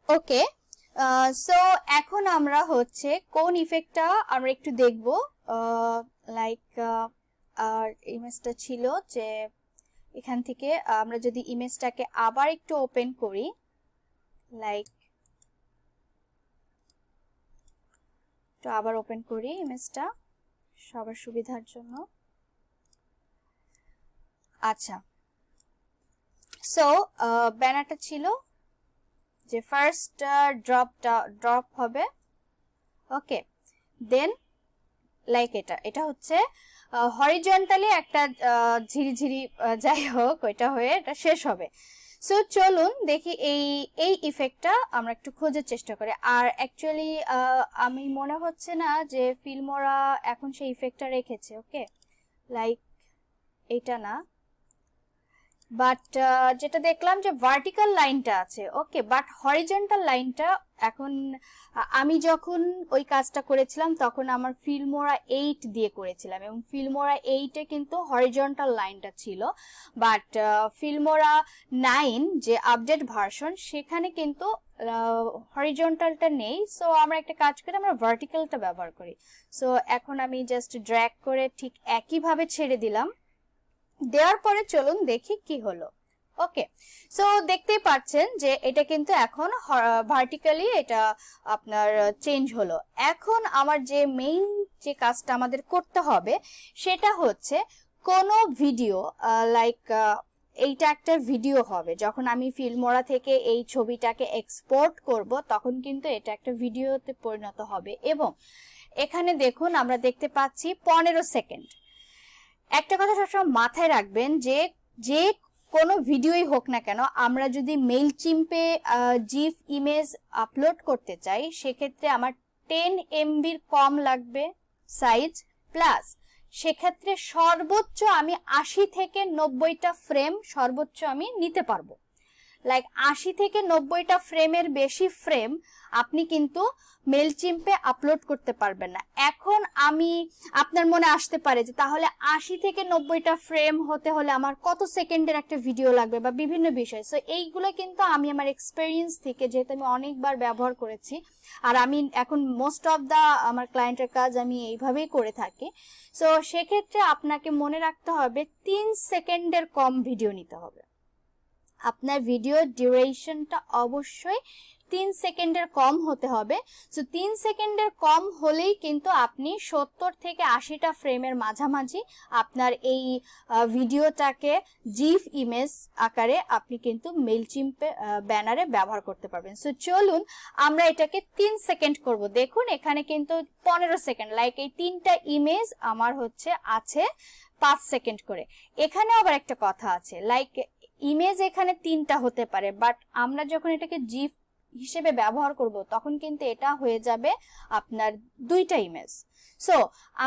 ওকে, so এখন আমরা হচ্ছে কোন ইফেক্টটা আমরা একটু দেখব। লাইক আর ইমেজটা ছিল যে এখান থেকে আমরা যদি ইমেজটাকে আবার একটু ওপেন করি, লাইক তো আবার ওপেন করি ইমেজটা সবার সুবিধার জন্য। আচ্ছা, সো ব্যানারটা ছিল যে ফার্স্ট ড্রপ হবে। ওকে, দেন লাইক এটা হচ্ছে হরিজন্টালি একটা ঝিরিঝিরি যাই হোক ওইটা হয়ে এটা শেষ হবে। সো চলুন দেখি এই ইফেক্টটা আমরা একটু খোঁজার চেষ্টা করি। আর অ্যাকচুয়ালি আমি মনে হচ্ছে না যে ফিল্মোরা এখন সেই ইফেক্টটা রেখেছে। ওকে, লাইক এইটা না, বাট যেটা দেখলাম যে ভার্টিক্যাল লাইনটা আছে। ওকে, বাট হরিজন্টাল লাইনটা এখন আমি যখন ওই কাজটা করেছিলাম তখন আমার ফিল্মোরা 8 দিয়ে করেছিলাম এবং ফিল্মোরা 8-এ কিন্তু হরিজন্টাল লাইনটা ছিল, বাট ফিল্মোরা 9 যে আপডেট ভার্সন সেখানে কিন্তু হরিজন্টালটা নেই। সো আমরা একটা কাজ করি, আমরা ভার্টিক্যালটা ব্যবহার করি। সো এখন আমি জাস্ট ড্র্যাগ করে ঠিক একইভাবে ছেড়ে দিলাম। দেওয়ার পরে চলুন দেখি কি হলো। ওকে, সো দেখতেই পাচ্ছেন যে এটা কিন্তু এখন ভার্টিক্যালি এটা আপনার চেঞ্জ হলো। এখন আমার যে মেইন যে কাজটা আমাদের করতে হবে সেটা হচ্ছে কোনো ভিডিও, লাইক এইটা একটা ভিডিও হবে, যখন আমি ফিল্মোরা থেকে এই ছবিটাকে এক্সপোর্ট করব তখন কিন্তু এটা একটা ভিডিওতে পরিণত হবে। এবং এখানে দেখুন আমরা দেখতে পাচ্ছি 15 সেকেন্ড। একটা কথা সবসময় মাথায় রাখবেন যে যে কোনো ভিডিওই হোক না কেন, আমরা যদি মেইলচিম্পে জিফ ইমেজ আপলোড করতে চাই সেক্ষেত্রে আমার 10 MB কম লাগবে সাইজ, প্লাস সেক্ষেত্রে সর্বোচ্চ আমি 80 থেকে 90টা ফ্রেম সর্বোচ্চ আমি নিতে পারবো। লাইক 80 থেকে 90টা ফ্রেমের বেশি ফ্রেম আপনি কিন্তু মেইলচিম্পে আপলোড করতে পারবেন না। এখন আপনার মনে আসতে পারে যে তাহলে 80 থেকে 90টা ফ্রেম হতে হলে আমার কত সেকেন্ডের একটা ভিডিও লাগবে বা বিভিন্ন বিষয়। সো এইগুলো কিন্তু আমি আমার এক্সপেরিয়েন্স থেকে, যেহেতু আমি অনেকবার ব্যবহার করেছি আর আমি এখন মোস্ট অফ দা আমার ক্লায়েন্টের কাজ আমি এইভাবেই করে থাকি। সো সেক্ষেত্রে আপনাকে মনে রাখতে হবে 3 সেকেন্ডের কম ভিডিও নিতে হবে। আপনার ভিডিও ডিউরেশনটা অবশ্যই 3 সেকেন্ডের কম হতে হবে। সো 3 সেকেন্ডের কম হলেই কিন্তু আপনি 70 থেকে 80টা ফ্রেমের মাঝামাঝি আপনার এই ভিডিওটাকে জিফ ইমেজ আকারে আপনি কিন্তু মেইলচিম্পে ব্যানারে ব্যবহার করতে পারবেন। সো চলুন আমরা এটাকে 3 সেকেন্ড করব। দেখুন এখানে কিন্তু 15 সেকেন্ড, লাইক এই তিনটা ইমেজ আমার হচ্ছে আছে 5 সেকেন্ড করে। এখানে আবার একটা কথা আছে, লাইক ইমেজ এখানে 3টা হতে পারে, বাট আমরা যখন এটাকে জিফ হিসেবে ব্যবহার করব তখন কিন্তু এটা হয়ে যাবে আপনার 2টা ইমেজ। সো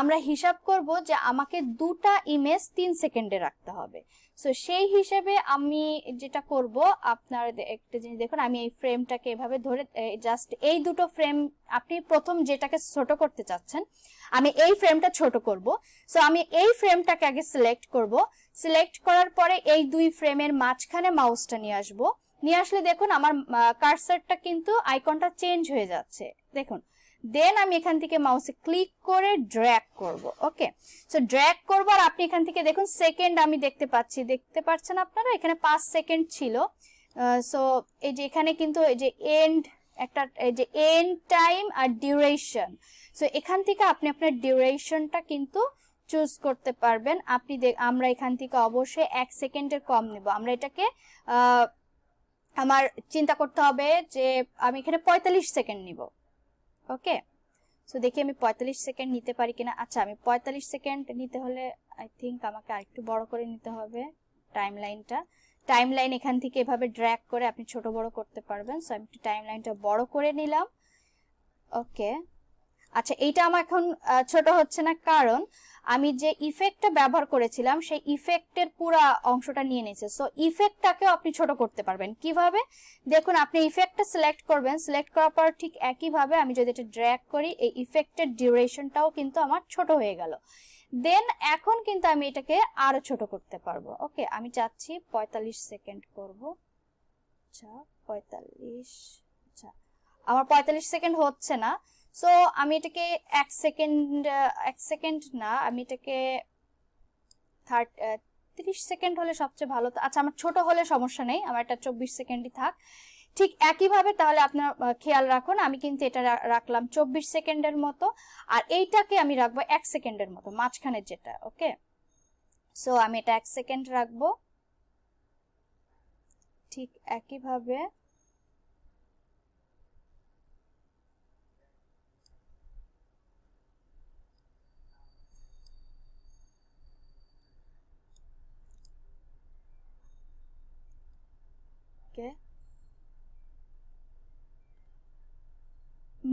আমরা হিসাব করব যে আমাকে 2টা ইমেজ 3 সেকেন্ডে রাখতে হবে। সো সেই হিসেবে আমি যেটা করব, আপনার একটা জিনিস দেখুন, আমি এই ফ্রেমটাকে এভাবে ধরে জাস্ট এই দুটো ফ্রেম, আপনি প্রথম যেটাকে ছোট করতে চাচ্ছেন আমি এই ফ্রেমটা ছোট করব। সো আমি এই ফ্রেমটাকে আগে সিলেক্ট করব। সিলেক্ট করার পরে এই দুই ফ্রেমের মাঝখানে মাউসটা নিয়ে আসবো। নিয়ে আসলে দেখুন আমার কার্সারটা কিন্তু আইকনটা চেঞ্জ হয়ে যাচ্ছে, দেখুন। দেন আমি এখান থেকে মাউসে ক্লিক করে ড্র্যাগ করব। ওকে, সো ড্র্যাগ করব আর আপনি এখান থেকে দেখুন সেকেন্ড আমি দেখতে পাচ্ছেন আপনারা এখানে 5 সেকেন্ড ছিল। সো এই যে এখানে কিন্তু এই যে এন্ড একটা, এই যে এন্ড টাইম আর ডিউরেশন, সো এখান থেকে আপনি আপনার ডিউরেশনটা কিন্তু চুজ করতে পারবেন। আমরা এখান থেকে অবশ্যই 1 সেকেন্ডের কম নেব। আমরা এটাকে আমার চিন্তা করতে হবে যে আমি এখানে 45 সেকেন্ড নিব। ওকে, সো দেখি আমি 45 সেকেন্ড নিতে পারি কিনা। আচ্ছা, আমি 45 সেকেন্ড নিতে হলে আই থিঙ্ক আমাকে আরেকটু বড় করে নিতে হবে টাইমলাইন এখান থেকে এভাবে ড্র্যাগ করে আপনি ছোট বড় করতে পারবেন। সো আমি একটু টাইমলাইনটা বড় করে নিলাম। ওকে, আচ্ছা এইটা আমার এখন ছোট হচ্ছে না কারণ আমি যে ইফেক্টটা ব্যবহার করেছিলাম সেই ইফেক্টের পুরো অংশটা নিয়ে নিয়েছে। সো ইফেক্টটাকেও আপনি ছোট করতে পারবেন কিভাবে, দেখুন আপনি ইফেক্টটা সিলেক্ট করবেন, সিলেক্ট করার পর ঠিক একইভাবে আমি যদি এটা ড্র্যাগ করি এই ইফেক্টের ডিউরেশনটাও কিন্তু আমার ছোট হয়ে গেল। দেন এখন কিন্তু আমি এটাকে আরো ছোট করতে পারবো। ওকে, আমি চাচ্ছি 45 সেকেন্ড করব। আচ্ছা 45, আচ্ছা, আমার 45 সেকেন্ড হচ্ছে না, সো আমি এটাকে 1 সেকেন্ড না, আমি এটাকে 30 সেকেন্ড হলে সবচেয়ে ভালো। আচ্ছা, আমার ছোট হলে সমস্যা নেই, আমার এটা 24 সেকেন্ডই থাক। ঠিক একইভাবে তাহলে আপনার খেয়াল রাখুন, আমি কিন্তু এটা রাখলাম 24 সেকেন্ডের মতো, আর এইটাকে আমি রাখবো 1 সেকেন্ডের মতো, মাঝখানের যেটা। ওকে, সো আমি এটা 1 সেকেন্ড রাখবো। ঠিক একইভাবে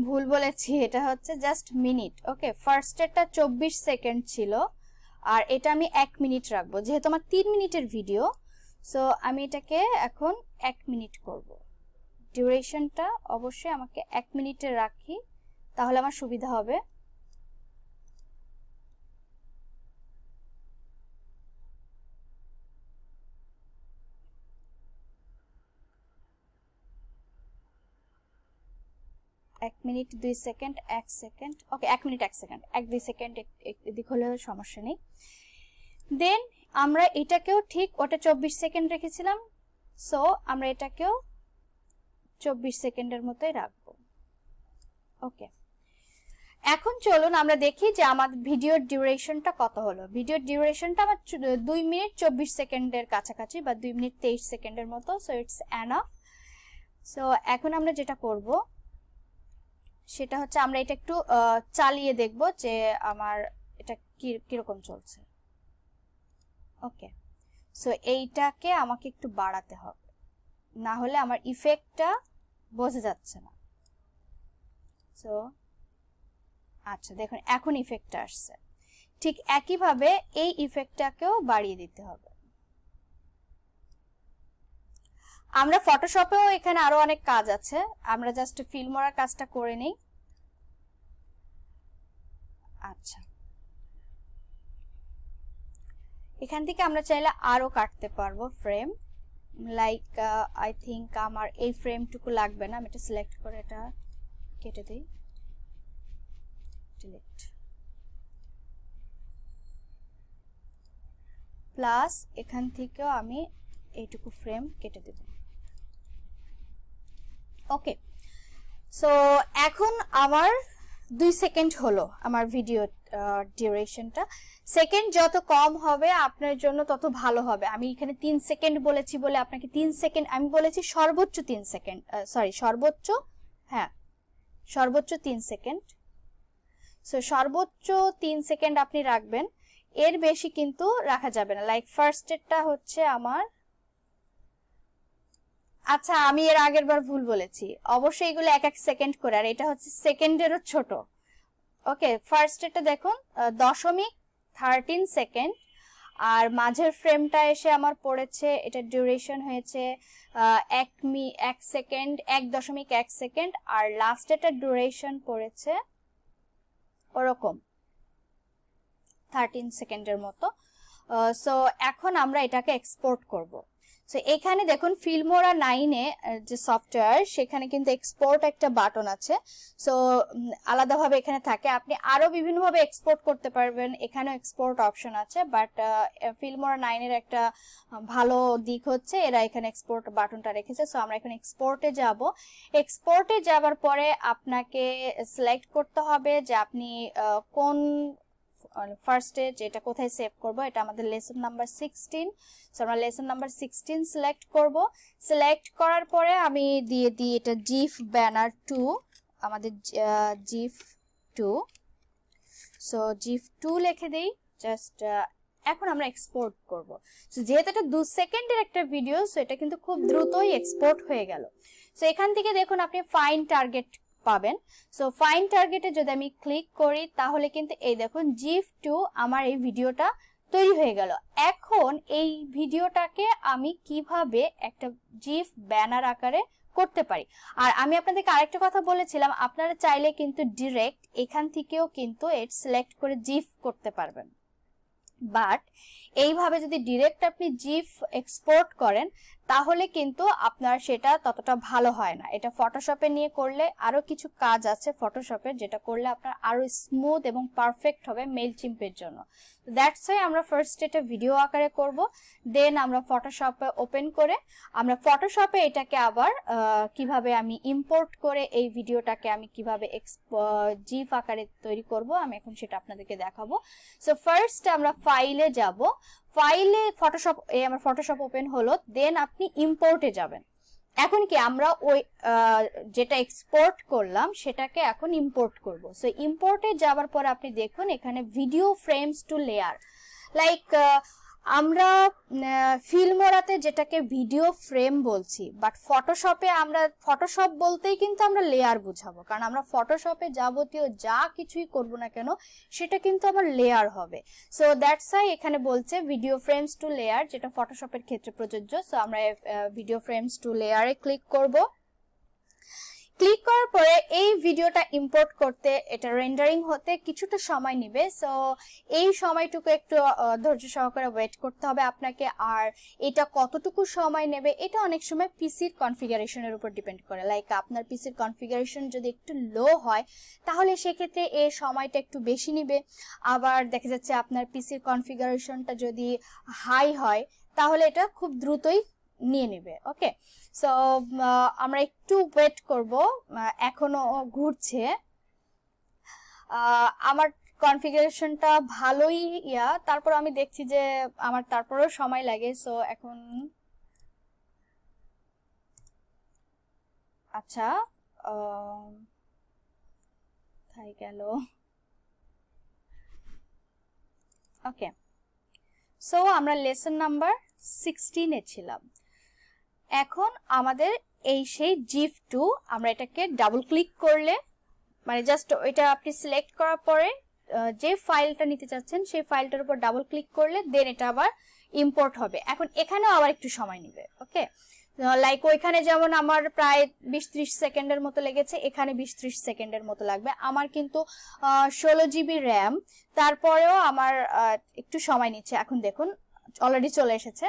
ভুল বলেছি, এটা হচ্ছে জাস্ট মিনিট। ওকে, ফার্স্ট এরটা 24 সেকেন্ড ছিল, আর এটা আমি 1 মিনিট রাখবো, যেহেতু আমার 3 মিনিটের ভিডিও, সো আমি এটাকে এখন 1 মিনিট করব। ডিউরেশনটা অবশ্যই আমাকে 1 মিনিটে রাখি, তাহলে আমার সুবিধা হবে। এক মিনিট 2 সেকেন্ড 1 সেকেন্ড, ওকে 1 মিনিট 1 সেকেন্ড, 1-2 সেকেন্ড এদিক হলেও সমস্যা নেই। দেন আমরা এটাকেও ঠিক ওটা 24 সেকেন্ড রেখেছিলাম, সো আমরা এটাকেও 24 সেকেন্ডের মতোই রাখবো। ওকে, এখন চলুন আমরা দেখি যে আমার ভিডিওর ডিউরেশনটা কত হলো। ভিডিওর ডিউরেশনটা আমার 2 মিনিট 24 সেকেন্ডের কাছাকাছি, বা 2 মিনিট 23 সেকেন্ডের মতো, সো ইটস এনাফ। সো এখন আমরা যেটা করব সেটা হচ্ছে আমরা এটা একটু চালিয়ে দেখব যে আমার এটা কিরকম চলছে। ওকে, সো এইটাকে আমাকে একটু বাড়াতে হবে, না হলে আমার ইফেক্টটা বোঝা যাচ্ছে না। সো আচ্ছা, দেখুন এখন ইফেক্টটা আসছে। ঠিক একইভাবে এই ইফেক্টটাকেও বাড়িয়ে দিতে হবে। আমরা ফটোশপেও এখানে আরো অনেক কাজ আছে, আমরা জাস্ট ফিল্মোরার কাজটা করে নেই। আচ্ছা, এখান থেকে আমরা চাইলে আরো কাটতে পারবো ফ্রেম, লাইক আই থিঙ্ক আমার এই ফ্রেমটুকু লাগবে না, আমি এটা সিলেক্ট করে এটা কেটে দিই, ডিলিট, প্লাস এখান থেকেও আমি এইটুকু ফ্রেম কেটে দেব। ওকে, সো এখন আমার 2 সেকেন্ড হলো আমার ভিডিও ডিউরেশনটা। সেকেন্ড যত কম হবে আপনার জন্য তত ভালো হবে। আমি এখানে 3 সেকেন্ড বলেছি বলে আপনাকে 3 সেকেন্ড, আমি বলেছি সর্বোচ্চ 3 সেকেন্ড, সরি সর্বোচ্চ, হ্যাঁ সর্বোচ্চ 3 সেকেন্ড। সো সর্বোচ্চ 3 সেকেন্ড আপনি রাখবেন, এর বেশি কিন্তু রাখা যাবে না। লাইক ফার্স্ট এরটা হচ্ছে আমার, আচ্ছা আমি এর আগের বার ভুল বলেছি, অবশ্যই এগুলো 1-1 সেকেন্ড করে, আর এটা হচ্ছে সেকেন্ডেরও ছোট। ওকে, ফার্স্ট এটা দেখুন 0.13 সেকেন্ড, আর মাঝের ফ্রেমটা এসে আমার পড়েছে, এটা ডিউরেশন হয়েছে 1 সেকেন্ড 1.1 সেকেন্ড, আর লাস্ট এটা ডিউরেশন পড়েছে ওরকম 13 সেকেন্ডের মতো। সো এখন আমরা এটাকে এক্সপোর্ট করব। সো এখানে দেখুন ফিল্মোরা 9-এ যে সফটওয়্যার, সেখানে কিন্তু এক্সপোর্ট একটা বাটন আছে। সো আলাদাভাবে এখানে থাকে, আপনি আরো বিভিন্নভাবে এক্সপোর্ট করতে পারবেন, এখানেও এক্সপোর্ট অপশন আছে, বাট ফিল্মোরা 9-এর একটা ভালো দিক হচ্ছে এরা এখানে এক্সপোর্ট বাটনটা রেখেছে। সো আমরা এখন এক্সপোর্টে যাব। এক্সপোর্টে যাবার পরে আপনাকে সিলেক্ট করতে হবে যে আপনি কোন ফার্স্টে যেটা কোথায় সেভ করব, এটা আমাদের লেসন নাম্বার 16। সো আমরা লেসন নাম্বার 16 সিলেক্ট করব। সিলেক্ট করার পরে আমি দিয়ে দিই এটা জিফ ব্যানার 2, আমাদের জিফ 2। সো জিফ 2 লিখে দেই জাস্ট। এখন আমরা এক্সপোর্ট করব। সো যেহেতু এটা 2 সেকেন্ডের একটা ভিডিও, সো এটা কিন্তু খুব দ্রুতই এক্সপোর্ট হয়ে গেল। সো এখান থেকে দেখুন আপনি ফাইন টার্গেট পাবেন। সো ফাইন টার্গেটে যদি আমি ক্লিক করি তাহলে কিন্তু এই দেখুন জিফ 2 আমার এই ভিডিওটা তৈরি হয়ে গেল। এখন এই ভিডিওটাকে আমি কিভাবে একটা জিফ ব্যানার আকারে করতে পারি। আর আমি আপনাদেরকে আরেকটা কথা বলেছিলাম, আপনারা চাইলে কিন্তু ডিরেক্ট এখান থেকেও কিন্তু এড সিলেক্ট করে জিফ করতে পারবেন, বাট এইভাবে যদি ডিরেক্ট আপনি জিফ এক্সপোর্ট করেন তাহলে কিন্তু আপনার সেটা ততটা ভালো হয় না। এটা ফটোশপে নিয়ে করলে আরো কিছু কাজ আছে ফটোশপের, যেটা করলে আপনার আরো স্মুথ এবং পারফেক্ট হবে মেইলচিম্পের জন্য। দ্যাটস ওয়াই আমরা ফার্স্ট এটা ভিডিও আকারে করব, দেন আমরা ফটোশপে ওপেন করে আমরা ফটোশপে এটাকে আবার কিভাবে আমি ইম্পোর্ট করে এই ভিডিওটাকে আমি কিভাবে জিফ আকারে তৈরি করব আমি এখন সেটা আপনাদেরকে দেখাবো। সো ফার্স্ট আমরা ফাইলে যাব, ফাইলে আমার ফটোশপ ওপেন হলো, দেন আপনি ইম্পোর্টে যাবেন। এখন কি আমরা ওই যেটা এক্সপোর্ট করলাম সেটাকে এখন ইম্পোর্ট করব। সো ইম্পোর্টে যাওয়ার পর আপনি দেখুন এখানে video frames to layer, like আমরা ফিল্মোরাতে যেটাকে ভিডিও ফ্রেম বলছি, বাট ফটোশপে আমরা ফটোশপ বলতেই কিন্তু আমরা লেয়ার বুঝাবো, কারণ আমরা ফটোশপে যাবতীয় যা কিছুই করব না কেন সেটা কিন্তু আমার লেয়ার হবে। সো দ্যাটস ওয়াই এখানে বলছে ভিডিও ফ্রেমস টু লেয়ার, যেটা ফটোশপের ক্ষেত্রে প্রযোজ্য। সো আমরা ভিডিও ফ্রেমস টু লেয়ারে ক্লিক করব। ক্লিক করার পরে এই ভিডিওটা ইম্পোর্ট করতে, এটা রেন্ডারিং হতে কিছুটা সময় নেবে। সো এই সময়টুকু একটু ধৈর্য সহকারে ওয়েট করতে হবে আপনাকে। আর এটা কতটুকু সময় নেবে এটা অনেক সময় পিসির কনফিগারেশনের উপর ডিপেন্ড করে। লাইক আপনার পিসির কনফিগারেশন যদি একটু লো হয় তাহলে সেক্ষেত্রে এই সময়টা একটু বেশি নেবে। আবার দেখা যাচ্ছে আপনার পিসির কনফিগারেশনটা যদি হাই হয় তাহলে এটা খুব দ্রুতই নিয়ে নেবে। ওকে, সো আমরা একটু ওয়েট করব, এখনো ঘুরছে। আমার কনফিগারেশনটা ভালোই তারপর আমি দেখছি যে আমার তারপরেও সময় লাগে। সো এখন আচ্ছা তাই গেল। ওকে, সো আমরা লেসন নাম্বার 16 ছিলাম। এখন আমাদের এই সেই জিফ 2, আমরা এটাকে ডাবল ক্লিক করলে, মানে জাস্ট এটা আপনি সিলেক্ট করার পরে যে ফাইলটা নিতে চাচ্ছেন সেই ফাইলটার উপর ডাবল ক্লিক করলে দেন এটা আবার ইম্পোর্ট হবে। এখন এখানেও আবার একটু সময় নেবে। ওকে, লাইক ওইখানে যেমন আমার প্রায় 20-30 সেকেন্ডের মতো লেগেছে, এখানে 20-30 সেকেন্ডের মতো লাগবে। আমার কিন্তু 16 জিবি র্যাম, তারপরেও আমার একটু সময় নিচ্ছে। এখন দেখুন অলরেডি চলে এসেছে।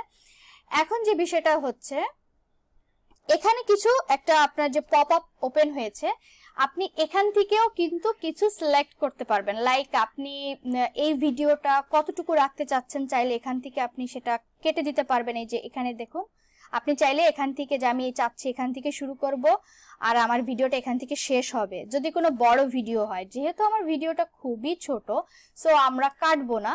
এখন যে বিষয়টা হচ্ছে, এখানে কিছু একটা আপনার যে পপ আপ ওপেন হয়েছে, আপনি এখান থেকেও কিন্তু কিছু সিলেক্ট করতে পারবেন। লাইক আপনি এই ভিডিওটা কতটুকু রাখতে চাচ্ছেন, চাইলে এখান থেকে আপনি সেটা কেটে দিতে পারবেন। এই যে এখানে দেখুন, আপনি চাইলে এখান থেকে যে আমি চাচ্ছি এখান থেকে শুরু করব আর আমার ভিডিওটা এখান থেকে শেষ হবে, যদি কোনো বড় ভিডিও হয়। যেহেতু আমার ভিডিওটা খুবই ছোট সো আমরা কাটবো না,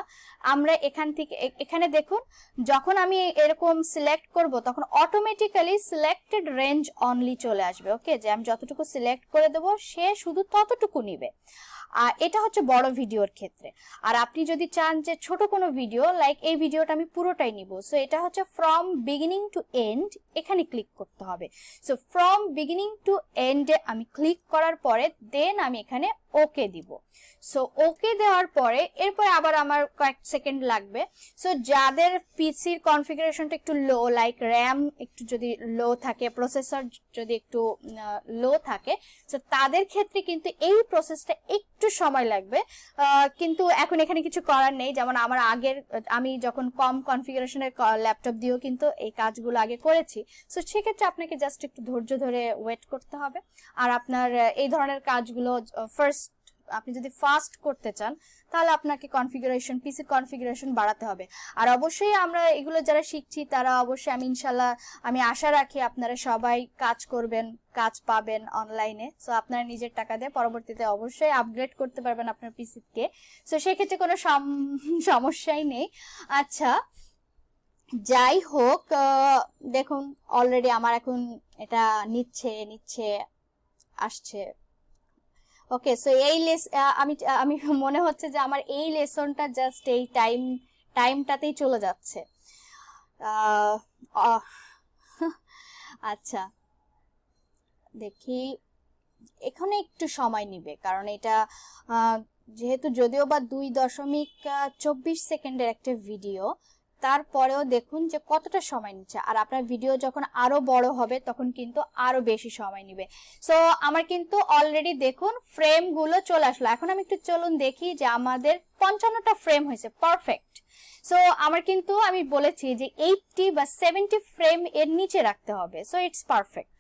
আমরা এখান থেকে এখানে দেখুন যখন আমি এরকম সিলেক্ট করব তখন অটোমেটিক্যালি সিলেক্টেড রেঞ্জ অনলি চলে আসবে। ওকে, যে আমি যতটুকু সিলেক্ট করে দেব সে শুধু ততটুকু নিবে। আর এটা হচ্ছে বড় ভিডিওর ক্ষেত্রে। আর আপনি যদি চান যে ছোট কোনো ভিডিও, লাইক এই ভিডিওটা আমি পুরোটাই নিব, সো এটা হচ্ছে ফ্রম বিগিনিং টু এন্ড, এখানে ক্লিক করতে হবে। সো ফ্রম বিগিনিং টু এন্ডে আমি ক্লিক করার পরে দেন আমি এখানে ওকে দিব। সো ওকে দেওয়ার পরে এরপরে আবার আমার কয়েক সেকেন্ড লাগবে। সো যাদের পিসির কনফিগারেশনটা একটু লো, লাইক র্যাম একটু যদি লো থাকে, প্রসেসর যদি একটু লো থাকে, সো তাদের ক্ষেত্রে কিন্তু এই প্রসেসটা একটু সময় লাগবে। কিন্তু এখন এখানে কিছু করার নেই। যেমন আমার আগের, আমি যখন কম কনফিগারেশনের ল্যাপটপ দিয়েও কিন্তু এই কাজগুলো আগে করেছি। সো সেক্ষেত্রে আপনাকে জাস্ট একটু ধৈর্য ধরে ওয়েট করতে হবে। আর আপনার এই ধরনের কাজগুলো আপনি যদি ফাস্ট করতে চান তাহলে আপনাকে কনফিগারেশন, পিসির কনফিগারেশন বাড়াতে হবে। আর অবশ্যই আমরা এগুলো যারা শিখছি তারা অবশ্যই, আমি ইনশাল্লাহ আমি আশা রাখি আপনারা সবাই কাজ করবেন, কাজ পাবেন অনলাইনে। সো আপনারা নিজের টাকা দিয়ে পরবর্তীতে অবশ্যই আপগ্রেড করতে পারবেন আপনার পিসিকে। সো সেক্ষেত্রে কোনো সমস্যাই নেই। আচ্ছা, যাই হোক, দেখুন অলরেডি আমার এখন এটা নিচ্ছে আসছে। ওকে, সো এই আমি মনে হচ্ছে যে আমার এই লেসনটা জাস্ট এই টাইমটাতেই চলে যাচ্ছে। আচ্ছা দেখি, এখানে একটু সময় নিবে, কারণ এটা যেহেতু যদিও বা 2.24 সেকেন্ডের একটা ভিডিও, তারপরেও দেখুন যে কতটা সময় নিচ্ছে। আর আপনার ভিডিও যখন আরো বড় হবে তখন কিন্তু আরো বেশি সময় নিবে। সো আমার কিন্তু অলরেডি দেখুন ফ্রেম গুলো চলে আসলো। এখন আমি একটু চলুন দেখি যে আমাদের 55টা ফ্রেম হয়েছে, পারফেক্ট। সো আমার কিন্তু আমি বলেছি যে 80 বা 70 ফ্রেম এর নিচে রাখতে হবে, সো ইটস পারফেক্ট।